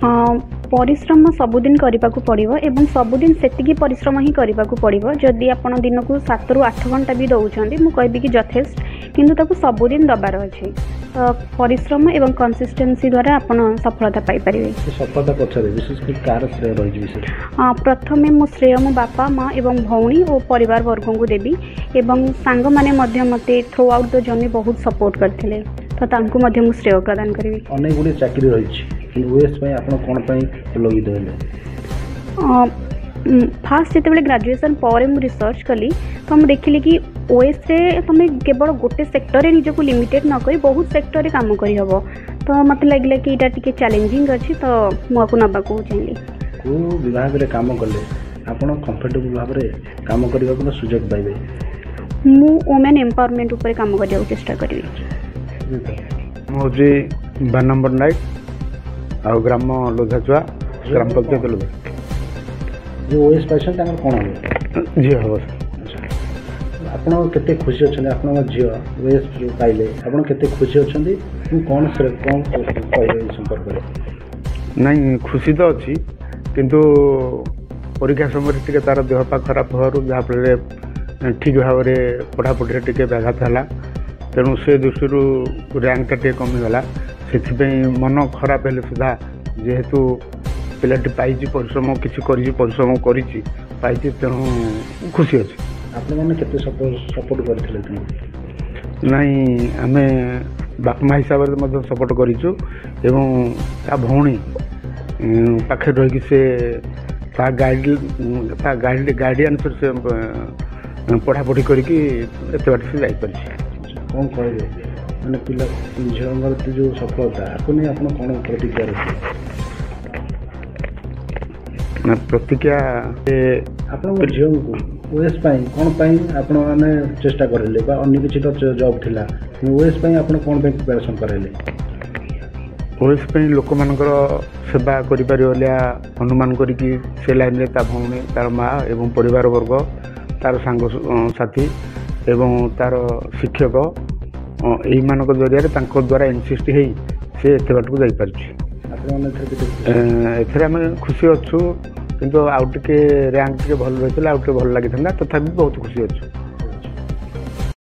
परिश्रम सबुदिन करने को पड़ो एवं सबुदिन से परिश्रम ही करने को पड़ो जदि आप दिन को 7 ରୁ 8 घंटा भी दौरान मुझे कहबी कि यथेष्ट किंतु सबुदिन दबार अच्छे परिश्रम एवं कंसिस्टेंसी द्वारा आप सफलता पाइपर। सफलता पछरे विशेष कार श्रेय रही प्रथमे मो श्रेय मो बापा माँ एवं भौणी और परिवार वर्ग को देवी एवं सांग माने मते थ्रू आउट द जर्नी बहुत सपोर्ट करथिले तो तांकु मध्य मु श्रेय प्रदान करी। अनेक गुडी चाकरी रही ओएस पई आपण कोन पई लोगी देले फास्ट जिते ग्रेजुएशन पर मु रिसर्च कली तो मुझे देखिली कि ओएस रे तुम केवल गोटे सेक्टर निजक लिमिटेड न करी बहुत सेक्टर काम करी हबो तो मत लगे कि इटा टिके चैलेंजिंग अच्छी तो मुझे नाबा को चाहिए को विभाग रे काम कले आपण कंफर्टेबल भाव रे काम करबा को सुযোগ पाइबे। मु वुमेन एम्पावरमेंट ऊपर काम करिया चेष्टा करी। मुझे 12 नंबर नाइट आ ग्राम लोधाचुआ ग्राम पंचायत लोधा जो ओएस पैसन तांगर कोन हो जी हो आपण केते खुशी अछन आपण झियो ओएस पाइले आपण केते खुशी अछन कोन से कोन कहले संपर्क करे नहीं खुशी तो अच्छी किंतु परीक्षा समय टिके तार देहपा खराब हवार जहाँफल ठीक भाव में पढ़ापढ़ी टिके व्याघात है तेणु से दृष्टि रैंकटा टे कमीगला से मन खराब है सुधा जेहेतु पिलाटी पाई परिश्रम किसी परिश्रम कर तेणु खुशी अच्छे। आपण मैंने केते सपोर्ट करथिले नहीं आम बापमा हिसाब से सपोर्ट करूँ एवं ता भौणी पाखे रही से गाइडियन से पढ़ापढ़ी करके एत बाट से जापर कौन कहे मैंने पिला झील जो सफलता आपको नहीं आप कौन प्रतिक्रिया रखिए प्रतिक्रिया आप झील को ओएस कौन आपण मैंने चेष्टा करें अन्य किसी तो जॉब थिला ओएस आप कौन प्रिपेरेसन करें ओएस लोक मानकर सेवा करिया अनुमान करी से लाइन रे ता भौणी तार माँ एवं परिवार वर्ग तार सांग साथी एवं तार शिक्षक यही मानक जरिया द्वारा इनसिस्ट हो सी एत बाट को जापर एथेर आम खुशी अच्छु किंतु आउ टे रैंक टे भल रही आउ टे भल लगी था तथापि बहुत खुशी अच्छु।